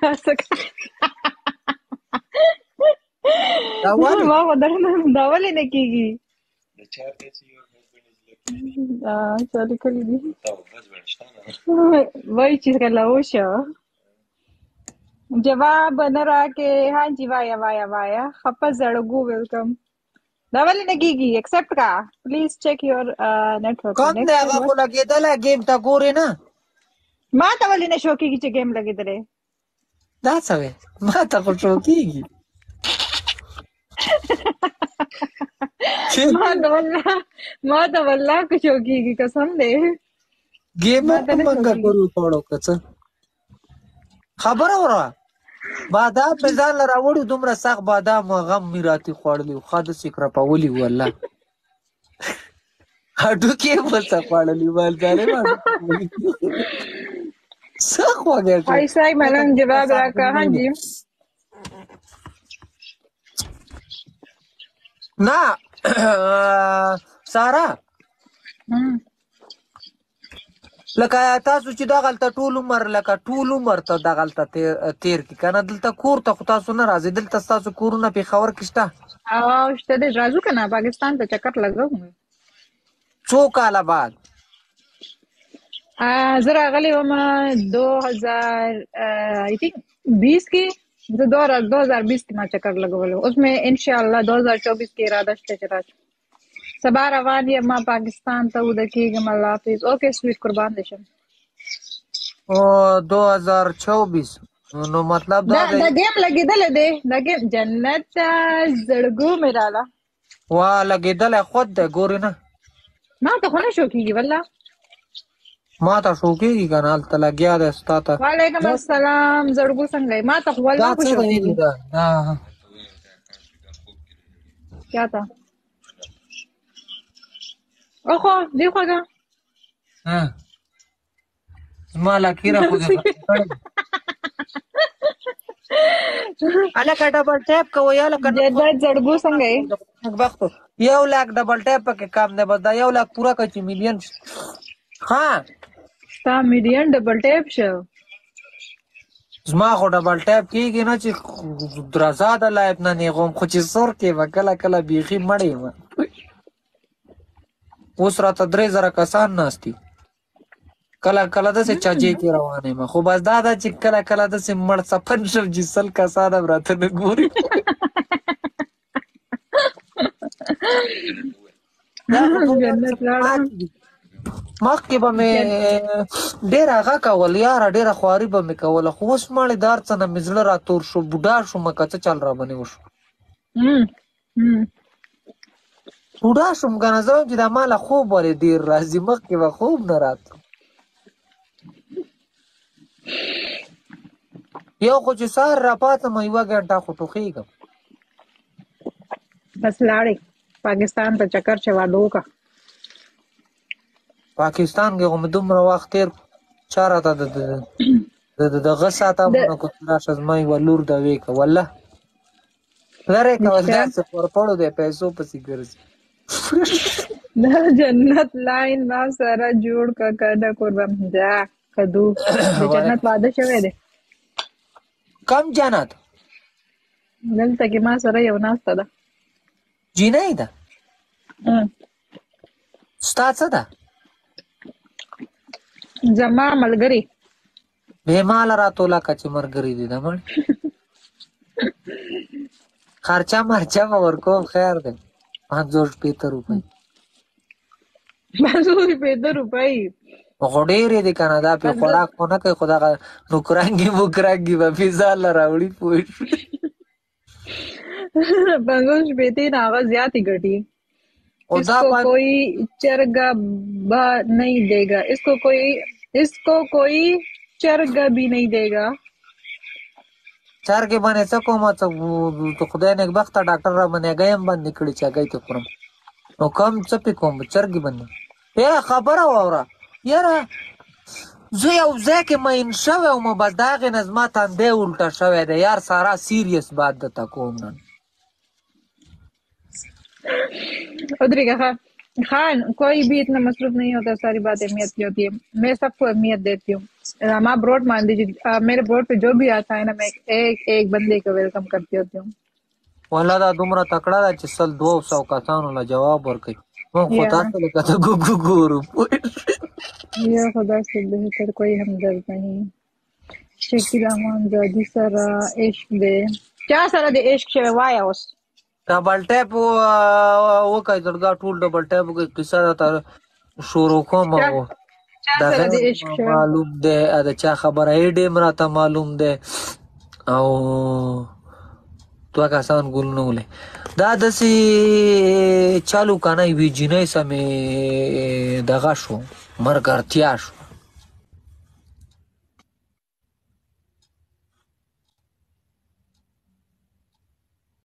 دا څه دا ولې ما خو درنه دا ولې نه کېږي The chat that your husband is looking څه لیکلي دي at husband شته نه وایي چې کله وشو جواب نه راکې हाँ जी وایا وایا وایا خپه زړګو ویلکم دا ولې نه کېږي ایکسپټ کا پلیز چیک یور نیټورک کم دی هغه خو لګېدلی ګیم ته ګورې نه ما ته ولې نه شو کېږي چې ګیم لګېدلی دا څه وی ما ته خو شو کېږي ما ته والله که شو کېږي قسم دی ګیم په منګه کورو خوړو که څه خبره وره بادام مې ځان له راوړي دومره سخت بادام و غم مې راتې خوړلي ښه داسې کرپولي وو والله هډوکي یې ورڅه خوړلي وال ظالم څه خوږی ایسا ملنګ جواب راکړه हाँ जी نه سارا لکه تاسو چې دغلته ټول عمر لکه ټول عمر ته دغلته تیر کی کنه دلته کور ته خو تاسو نه راځئ دلته ستاسو کورونه پېښور کې شته شته دی راځو که نه پاکستان ته چکر لګوو څو کاله بعد زه راغلی وم 2020 کې زه 2020 کې ما چکر لګولی اوس مې انشاءالله 2024 کې اراده شته چې راشم سبا روان یم ما پاکستان ته وده کېږم الله حافظ اوکې سویټ قربان دې شم 2024 نو مطلب دا دا ګیم لګېدلی دی دا ګیم جنت زړګو مې راله وا لګېدلی خود دی ګورې نه ما ته خو نه شو کېږي والله ما ته شو کېږي که نه هلته لګیا دی ستا ته وعلیکم السلام زړګو څنګه یې ما ته خو والله خو شو کېږي کیا تا اوخو دی خواږه زما لکیره خو دې هلکه ډبل ټیپ کوئ هلکه جدت زړګو څنګه یې بختو 1 لاک ډبل ټیپ پکې کم دی بس دا 1 لاک پوره کړه چې میلیون ها ستا میلیون ډبل ټیپ شو زما خو ډبل ټیپ کېږي نه چې درزا د لایب نه نیغوم خو چې سور کې به کله کله بیخي مړ یم اوس راته 3000 کسان ناست دي کله کله داسې چاجې کې روان یم خو بس دا ده چې کله کله داسې مړ څپن شم چې 100 کسان هم راته نه ګوري مخکې به مې ډېر هغه کول یاره ډېره خواري به مې کوله خو اوس مړې د هر څه نه مې زړه راتور شو بوډا شومه که څه چل راباندې وشو بوډا شوم که نه زه وایم چې دا ما له خوب ولې ډېر راځي مخکې به خوب نه راته یو خو چې سهار راپاڅم 1 ګنټه خو ټوخېږم بس لاړې پاکستان ته چکر چې واده وکړه پاکستان کې خو مې دومره وخت تېر چا راته دغه ساته نو که راشه زما یوه لور ده ویې که والله لرې کوه داسې پړپړو دی پیسو پسې ګرځي دا جنت لاین ما سره جوړ که کنه قربان جا کدو د جنت واده شوی دی کم جنت دلته کې ما سره یو ناسته ده جینۍ ده ستا څه ده زما ملګري بې ماله راټوله که چې ملګري دي ده مړ خرچه مرچه به ورکوم خیر دی 550 روپۍ 550 روپۍ خو ډېرې دي که نه دا پې خوراک خو نه کوي خو دغه نوکرانګي وکرانګي به پې ځان له راوړي پوه شوې 550 نه هغه زیاتې ګټي इसको कोई चरगा नहीं देगा इसको कोई चरगा भी नहीं देगा چرګې باندې څه کومه څه خدای نیکبخته ډاکټر را باندې هګۍ هم بندې کړي چې هګۍ ته خورم نو کم څه پې کوم چرګې باندې خبره واوره یاره زه یو ځای کې مین شوی وم بس د هغې نه زما تندی الټه شوی دی یار سارا سیریس بات درته کوم نن ودرېږه ښه हाँ, कोई भी इतना मसरूफ नहीं होता, सारी बात अहमियत की होती है। मैं सबको अहमियत देती हूँ। आप ब्रोड मान दीजिए, मेरे ब्रोड पे जो भी आता है ना, मैं एक एक बंदे को वेलकम करती होती हूँ। ولا دا دومره تکړه ده چې 200 کسانو له جواب ورکړي موږ خو या تاسو لکه ته ګورو ये खुदा से बेहतर कोई हमदर्द नहीं। शकील अमान जादी सरा इश्क दे क्या सरा दे इश्क शे वाया उस ډبل ټیپ وکړئ درګه ټول ډبل ټیپ وکړئ قصه راته شروع کوم क्या او क्या دغه सरा दे इश्क शे معلوم دی د چا خبره یې ډېم راته معلوم دی او دوه کسان ګلونه ولې دا داسې چالو کنه وي جینۍ سمې دغه شو مرګرتیا شو